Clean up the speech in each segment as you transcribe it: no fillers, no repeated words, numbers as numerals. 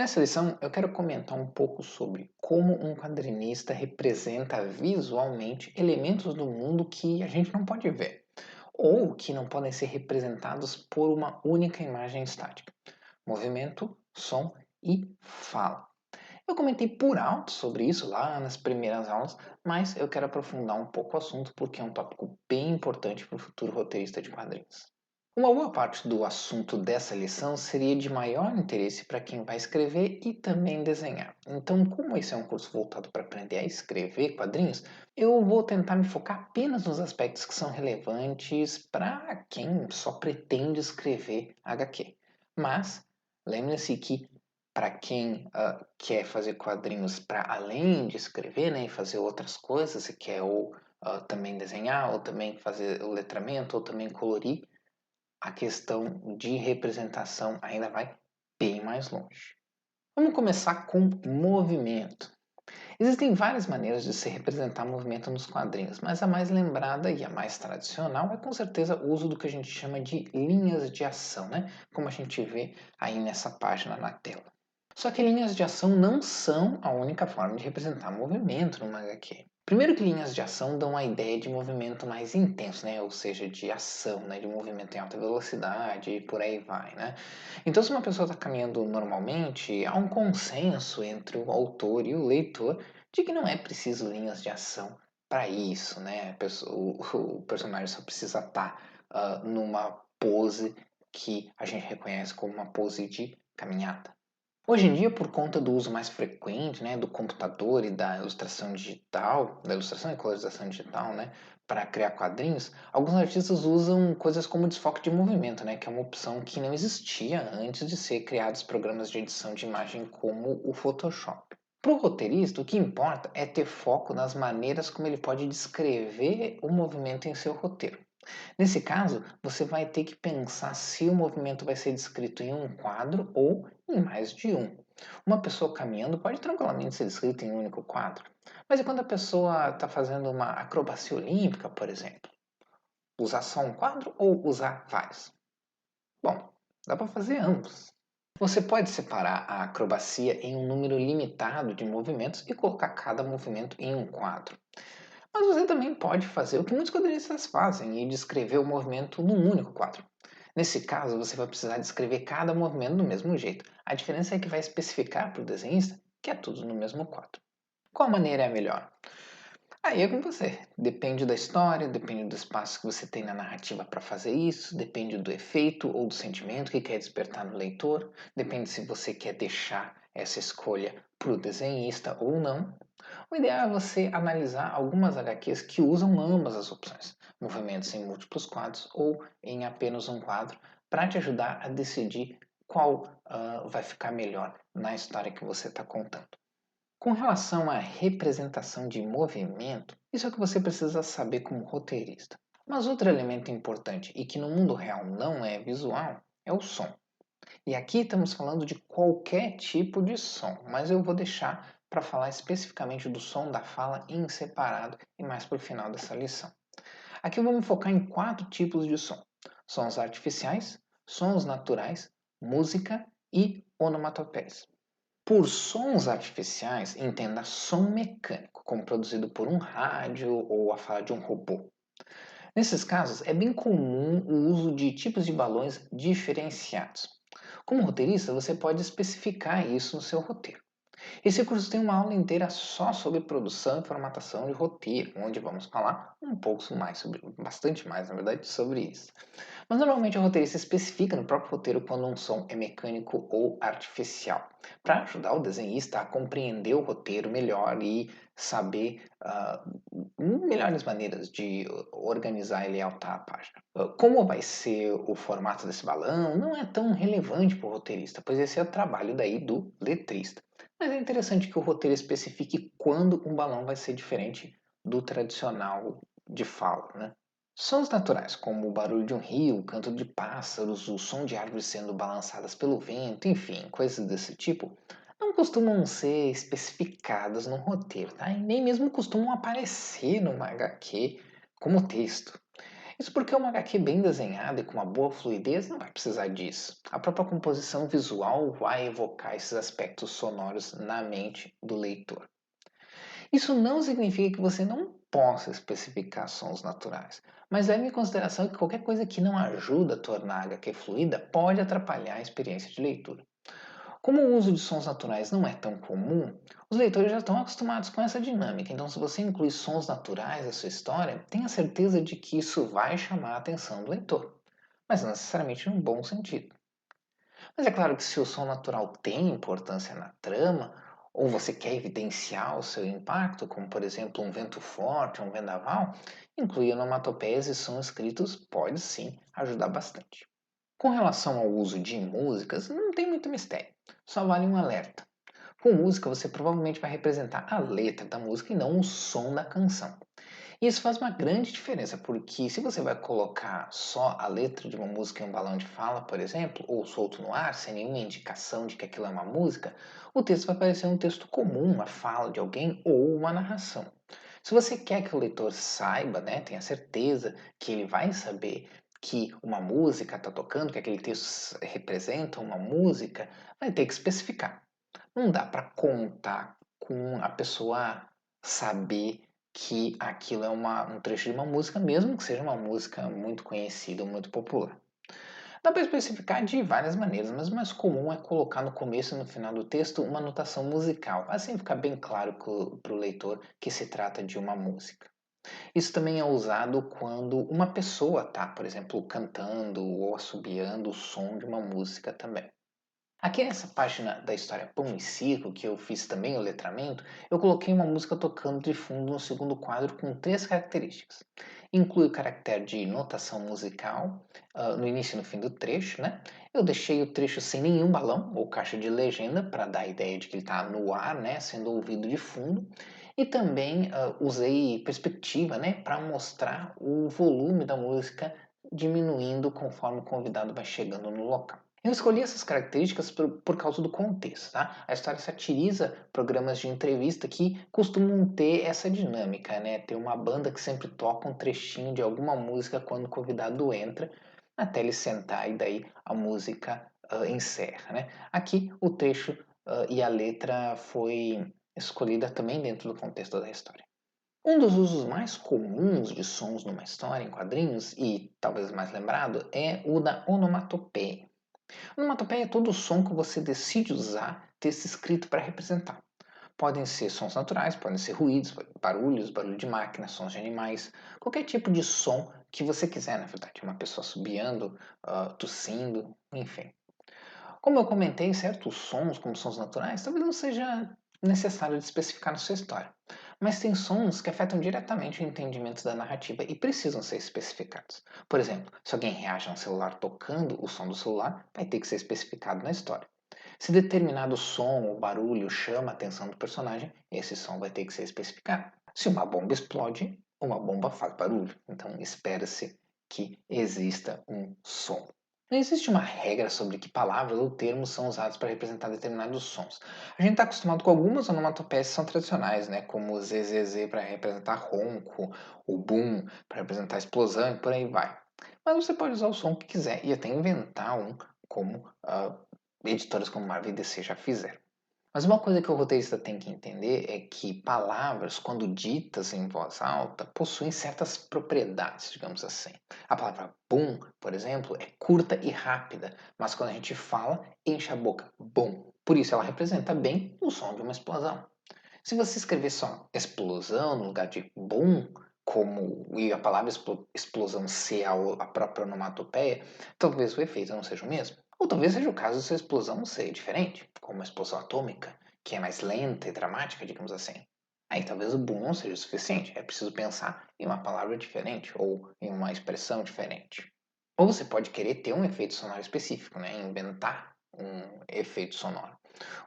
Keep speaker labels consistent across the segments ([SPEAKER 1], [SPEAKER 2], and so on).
[SPEAKER 1] Nessa lição, eu quero comentar um pouco sobre como um quadrinista representa visualmente elementos do mundo que a gente não pode ver, ou que não podem ser representados por uma única imagem estática: movimento, som e fala. Eu comentei por alto sobre isso lá nas primeiras aulas, mas eu quero aprofundar um pouco o assunto porque é um tópico bem importante para o futuro roteirista de quadrinhos. Uma boa parte do assunto dessa lição seria de maior interesse para quem vai escrever e também desenhar. Então, como esse é um curso voltado para aprender a escrever quadrinhos, eu vou tentar me focar apenas nos aspectos que são relevantes para quem só pretende escrever HQ. Mas lembre-se que para quem quer fazer quadrinhos para além de escrever, né, e fazer outras coisas, e quer ou também desenhar, ou também fazer o letramento, ou também colorir, a questão de representação ainda vai bem mais longe. Vamos começar com movimento. Existem várias maneiras de se representar movimento nos quadrinhos, mas a mais lembrada e a mais tradicional é com certeza o uso do que a gente chama de linhas de ação, né? Como a gente vê aí nessa página na tela. Só que linhas de ação não são a única forma de representar movimento numa HQ. Primeiro que linhas de ação dão a ideia de movimento mais intenso, né? Ou seja, de ação, né? De movimento em alta velocidade e por aí vai, né? Então, se uma pessoa está caminhando normalmente, há um consenso entre o autor e o leitor de que não é preciso linhas de ação para isso, né? O personagem só precisa estar numa pose que a gente reconhece como uma pose de caminhada. Hoje em dia, por conta do uso mais frequente, né, do computador e da ilustração e colorização digital, né, para criar quadrinhos, alguns artistas usam coisas como desfoque de movimento, né, que é uma opção que não existia antes de ser criados programas de edição de imagem como o Photoshop. Para o roteirista, o que importa é ter foco nas maneiras como ele pode descrever o movimento em seu roteiro. Nesse caso, você vai ter que pensar se o movimento vai ser descrito em um quadro ou em mais de um. Uma pessoa caminhando pode tranquilamente ser descrita em um único quadro. Mas e quando a pessoa está fazendo uma acrobacia olímpica, por exemplo? Usar só um quadro ou usar vários? Bom, dá para fazer ambos. Você pode separar a acrobacia em um número limitado de movimentos e colocar cada movimento em um quadro. Mas você também pode fazer o que muitos quadrinistas fazem e descrever o movimento num único quadro. Nesse caso, você vai precisar descrever cada movimento do mesmo jeito. A diferença é que vai especificar para o desenhista que é tudo no mesmo quadro. Qual maneira é a melhor? Aí é com você. Depende da história, depende do espaço que você tem na narrativa para fazer isso, depende do efeito ou do sentimento que quer despertar no leitor, depende se você quer deixar essa escolha para o desenhista ou não. O ideal é você analisar algumas HQs que usam ambas as opções, movimentos em múltiplos quadros ou em apenas um quadro, para te ajudar a decidir qual vai ficar melhor na história que você está contando. Com relação à representação de movimento, isso é o que você precisa saber como roteirista. Mas outro elemento importante e que no mundo real não é visual é o som. E aqui estamos falando de qualquer tipo de som, mas eu vou deixar para falar especificamente do som da fala em separado e mais para o final dessa lição. Aqui eu vou me focar em 4 tipos de som: sons artificiais, sons naturais, música e onomatopeias. Por sons artificiais, entenda som mecânico, como produzido por um rádio ou a fala de um robô. Nesses casos, é bem comum o uso de tipos de balões diferenciados. Como roteirista, você pode especificar isso no seu roteiro. Esse curso tem uma aula inteira só sobre produção e formatação de roteiro, onde vamos falar um pouco mais sobre, bastante mais, na verdade, sobre isso. Mas normalmente o roteirista especifica no próprio roteiro quando um som é mecânico ou artificial, para ajudar o desenhista a compreender o roteiro melhor e saber melhores maneiras de organizar e layoutar a página. Como vai ser o formato desse balão não é tão relevante para o roteirista, pois esse é o trabalho daí do letrista. Mas é interessante que o roteiro especifique quando um balão vai ser diferente do tradicional de fala, né? Sons naturais, como o barulho de um rio, o canto de pássaros, o som de árvores sendo balançadas pelo vento, enfim, coisas desse tipo, não costumam ser especificados no roteiro, tá? E nem mesmo costumam aparecer numa HQ como texto. Isso porque uma HQ bem desenhada e com uma boa fluidez não vai precisar disso. A própria composição visual vai evocar esses aspectos sonoros na mente do leitor. Isso não significa que você não possa especificar sons naturais, mas leve em consideração que qualquer coisa que não ajuda a tornar a HQ fluida pode atrapalhar a experiência de leitura. Como o uso de sons naturais não é tão comum, os leitores já estão acostumados com essa dinâmica. Então, se você inclui sons naturais na sua história, tenha certeza de que isso vai chamar a atenção do leitor, mas não necessariamente num bom sentido. Mas é claro que se o som natural tem importância na trama, ou você quer evidenciar o seu impacto, como por exemplo um vento forte, um vendaval, incluir onomatopeias e sons escritos pode sim ajudar bastante. Com relação ao uso de músicas, não tem muito mistério, só vale um alerta. Com música, você provavelmente vai representar a letra da música e não o som da canção. E isso faz uma grande diferença, porque se você vai colocar só a letra de uma música em um balão de fala, por exemplo, ou solto no ar, sem nenhuma indicação de que aquilo é uma música, o texto vai parecer um texto comum, uma fala de alguém ou uma narração. Se você quer que o leitor saiba, né, tenha certeza que ele vai saber que uma música está tocando, que aquele texto representa uma música, vai ter que especificar. Não dá para contar com a pessoa saber que aquilo é um trecho de uma música, mesmo que seja uma música muito conhecida ou muito popular. Dá para especificar de várias maneiras, mas o mais comum é colocar no começo e no final do texto uma notação musical, assim fica bem claro para o leitor que se trata de uma música. Isso também é usado quando uma pessoa está, por exemplo, cantando ou assobiando o som de uma música também. Aqui nessa página da história Pão e Circo, que eu fiz também o letramento, eu coloquei uma música tocando de fundo no segundo quadro com três características. Inclui o caractere de notação musical no início e no fim do trecho, né? Eu deixei o trecho sem nenhum balão ou caixa de legenda para dar a ideia de que ele está no ar, né? Sendo ouvido de fundo. E também usei perspectiva, né? Para mostrar o volume da música diminuindo conforme o convidado vai chegando no local. Eu escolhi essas características por causa do contexto, tá? A história satiriza programas de entrevista que costumam ter essa dinâmica, né? Ter uma banda que sempre toca um trechinho de alguma música quando o convidado entra, até ele sentar e daí a música encerra, né? Aqui o trecho e a letra foi escolhida também dentro do contexto da história. Um dos usos mais comuns de sons numa história em quadrinhos, e talvez mais lembrado, é o da onomatopeia. Onomatopeia é todo o som que você decide usar texto escrito para representar. Podem ser sons naturais, podem ser ruídos, barulhos, barulho de máquina, sons de animais, qualquer tipo de som que você quiser, na verdade. Uma pessoa assobiando, tossindo, enfim. Como eu comentei, certos sons, como sons naturais, talvez não seja necessário de especificar na sua história. Mas tem sons que afetam diretamente o entendimento da narrativa e precisam ser especificados. Por exemplo, se alguém reage a um celular tocando o som do celular, vai ter que ser especificado na história. Se determinado som ou barulho chama a atenção do personagem, esse som vai ter que ser especificado. Se uma bomba explode, uma bomba faz barulho. Então espera-se que exista um som. Não existe uma regra sobre que palavras ou termos são usados para representar determinados sons. A gente está acostumado com algumas onomatopeias que são tradicionais, né? Como o ZZZ para representar ronco, o boom para representar explosão e por aí vai. Mas você pode usar o som que quiser e até inventar um, como editoras como Marvel e DC já fizeram. Mas uma coisa que o roteirista tem que entender é que palavras, quando ditas em voz alta, possuem certas propriedades, digamos assim. A palavra boom, por exemplo, é curta e rápida, mas quando a gente fala, enche a boca. Boom. Por isso ela representa bem o som de uma explosão. Se você escrever só explosão no lugar de boom, como e a palavra explosão ser a própria onomatopeia, talvez o efeito não seja o mesmo. Ou talvez seja o caso de sua explosão ser diferente, como uma explosão atômica, que é mais lenta e dramática, digamos assim. Aí talvez o boom não seja o suficiente, é preciso pensar em uma palavra diferente ou em uma expressão diferente. Ou você pode querer ter um efeito sonoro específico, né? Inventar um efeito sonoro.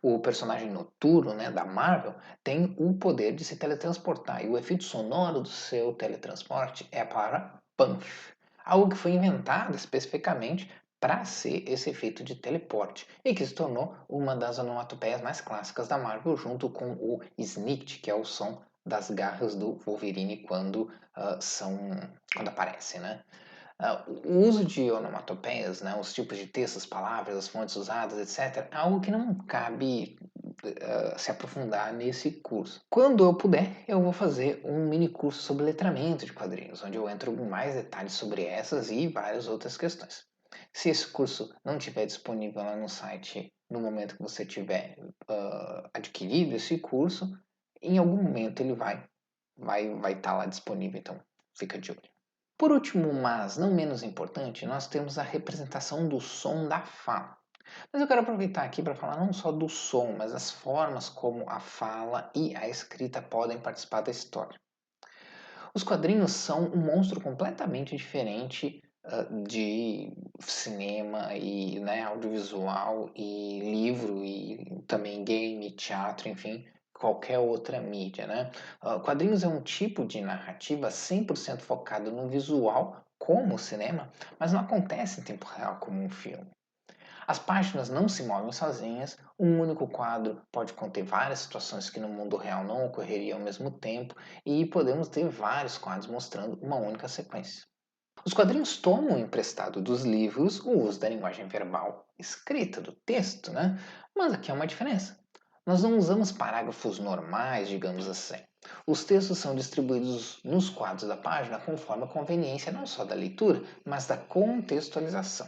[SPEAKER 1] O personagem noturno, né, da Marvel, tem o poder de se teletransportar. E o efeito sonoro do seu teletransporte é a palavra Puff. Algo que foi inventado especificamente para ser esse efeito de teleporte e que se tornou uma das onomatopeias mais clássicas da Marvel, junto com o Snikt, que é o som das garras do Wolverine quando aparece, né? O uso de onomatopeias, né, os tipos de textos, palavras, as fontes usadas, etc., é algo que não cabe se aprofundar nesse curso. Quando eu puder, eu vou fazer um mini curso sobre letramento de quadrinhos, onde eu entro em mais detalhes sobre essas e várias outras questões. Se esse curso não estiver disponível lá no site no momento que você tiver adquirido esse curso, em algum momento ele vai estar lá disponível, então fica de olho. Por último, mas não menos importante, nós temos a representação do som da fala. Mas eu quero aproveitar aqui para falar não só do som, mas as formas como a fala e a escrita podem participar da história. Os quadrinhos são um monstro completamente diferente de cinema e né, audiovisual e livro e também game, teatro, enfim, qualquer outra mídia, né? Quadrinhos é um tipo de narrativa 100% focado no visual, como o cinema, mas não acontece em tempo real como um filme. As páginas não se movem sozinhas, um único quadro pode conter várias situações que no mundo real não ocorreriam ao mesmo tempo, e podemos ter vários quadros mostrando uma única sequência. Os quadrinhos tomam emprestado dos livros o uso da linguagem verbal escrita, do texto, né? Mas aqui há uma diferença. Nós não usamos parágrafos normais, digamos assim. Os textos são distribuídos nos quadros da página conforme a conveniência não só da leitura, mas da contextualização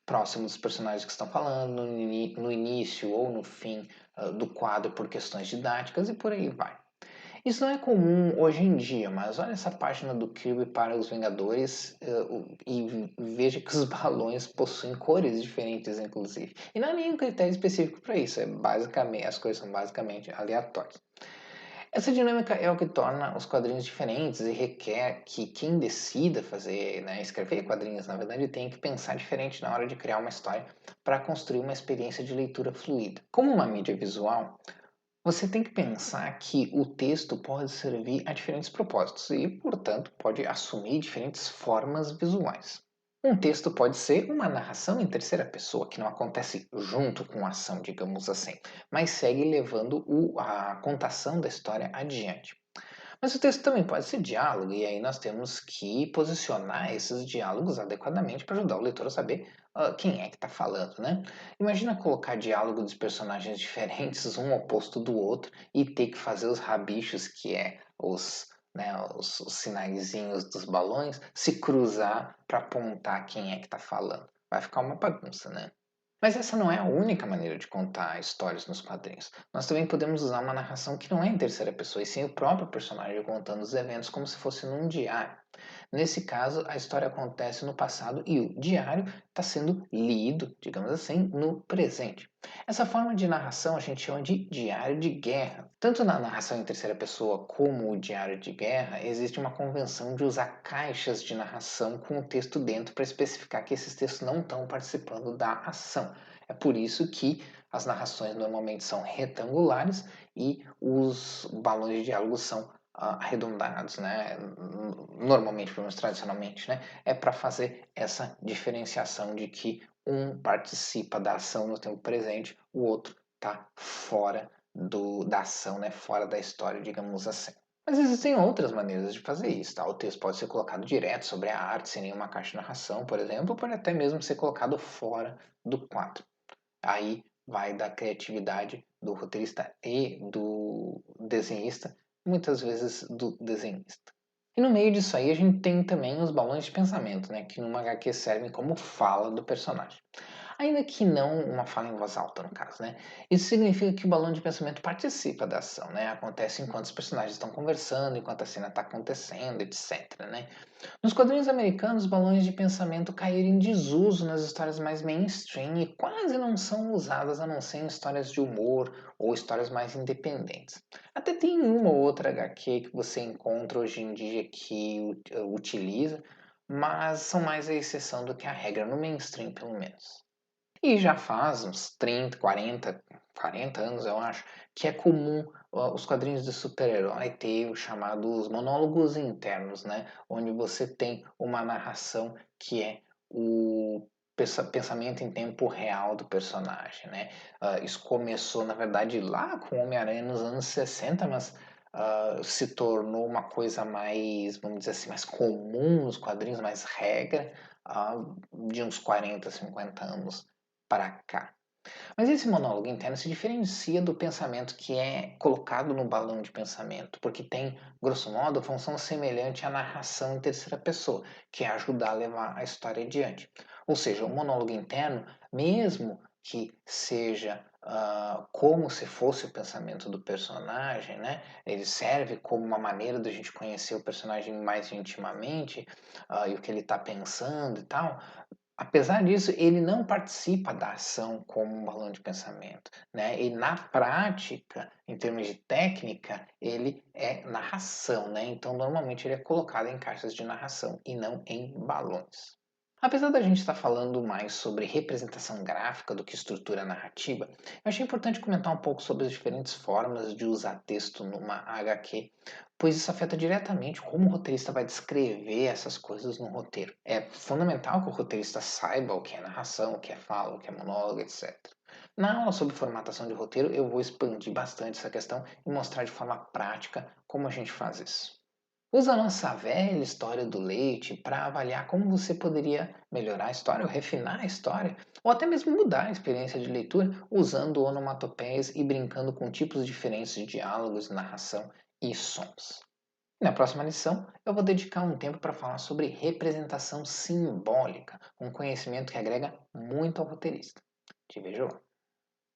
[SPEAKER 1] próximo dos personagens que estão falando, no início ou no fim do quadro por questões didáticas e por aí vai. Isso não é comum hoje em dia, mas olha essa página do Kirby para os Vingadores e veja que os balões possuem cores diferentes, inclusive. E não há nenhum critério específico para isso, as coisas são basicamente aleatórias. Essa dinâmica é o que torna os quadrinhos diferentes e requer que quem decida fazer, né, escrever quadrinhos, na verdade, tenha que pensar diferente na hora de criar uma história para construir uma experiência de leitura fluida. Como uma mídia visual, você tem que pensar que o texto pode servir a diferentes propósitos e, portanto, pode assumir diferentes formas visuais. Um texto pode ser uma narração em terceira pessoa, que não acontece junto com a ação, digamos assim, mas segue levando a contação da história adiante. Mas o texto também pode ser diálogo, e aí nós temos que posicionar esses diálogos adequadamente para ajudar o leitor a saber quem é que está falando, né? Imagina colocar diálogo dos personagens diferentes, um oposto do outro, e ter que fazer os rabichos, que é os sinaizinhos dos balões, se cruzar para apontar quem é que está falando. Vai ficar uma bagunça, né? Mas essa não é a única maneira de contar histórias nos quadrinhos. Nós também podemos usar uma narração que não é em terceira pessoa, e sim o próprio personagem contando os eventos como se fosse num diário. Nesse caso, a história acontece no passado e o diário está sendo lido, digamos assim, no presente. Essa forma de narração a gente chama de diário de guerra. Tanto na narração em terceira pessoa como o diário de guerra, existe uma convenção de usar caixas de narração com o texto dentro para especificar que esses textos não estão participando da ação. É por isso que as narrações normalmente são retangulares e os balões de diálogo são arredondados, né? Normalmente, pelo menos tradicionalmente, né? É para fazer essa diferenciação de que um participa da ação no tempo presente, o outro está fora da ação, né? Fora da história, digamos assim. Mas existem outras maneiras de fazer isso, tá? O texto pode ser colocado direto sobre a arte, sem nenhuma caixa de narração, por exemplo, ou pode até mesmo ser colocado fora do quadro. Aí vai da criatividade do roteirista e do desenhista, muitas vezes do desenhista. E no meio disso aí a gente tem também os balões de pensamento, né, que numa HQ servem como fala do personagem. Ainda que não uma fala em voz alta, no caso, né? Isso significa que o balão de pensamento participa da ação, né? Acontece enquanto os personagens estão conversando, enquanto a cena está acontecendo, etc, né? Nos quadrinhos americanos, balões de pensamento caíram em desuso nas histórias mais mainstream e quase não são usadas a não ser em histórias de humor ou histórias mais independentes. Até tem uma ou outra HQ que você encontra hoje em dia que utiliza, mas são mais a exceção do que a regra no mainstream, pelo menos. E já faz uns 30, 40 anos, eu acho, que é comum os quadrinhos de super-herói ter os chamados monólogos internos, né? Onde você tem uma narração que é o pensamento em tempo real do personagem, né? Isso começou, na verdade, lá com o Homem-Aranha nos anos 60, mas se tornou uma coisa mais, vamos dizer assim, mais comum nos quadrinhos, mais regra, de uns 40, 50 anos para cá. Mas esse monólogo interno se diferencia do pensamento que é colocado no balão de pensamento, porque tem, grosso modo, função semelhante à narração em terceira pessoa, que é ajudar a levar a história adiante. Ou seja, o monólogo interno, mesmo que seja como se fosse o pensamento do personagem, né? Ele serve como uma maneira da gente conhecer o personagem mais intimamente, e o que ele está pensando e tal. Apesar disso, ele não participa da ação como um balão de pensamento, né? E na prática, em termos de técnica, ele é narração, né? Então, normalmente ele é colocado em caixas de narração e não em balões. Apesar da gente estar falando mais sobre representação gráfica do que estrutura narrativa, eu achei importante comentar um pouco sobre as diferentes formas de usar texto numa HQ, pois isso afeta diretamente como o roteirista vai descrever essas coisas no roteiro. É fundamental que o roteirista saiba o que é narração, o que é fala, o que é monólogo, etc. Na aula sobre formatação de roteiro, eu vou expandir bastante essa questão e mostrar de forma prática como a gente faz isso. Usa a nossa velha história do leite para avaliar como você poderia melhorar a história, ou refinar a história, ou até mesmo mudar a experiência de leitura usando onomatopeias e brincando com tipos diferentes de diálogos, narração e sons. Na próxima lição, eu vou dedicar um tempo para falar sobre representação simbólica, um conhecimento que agrega muito ao roteirista. Te vejo lá.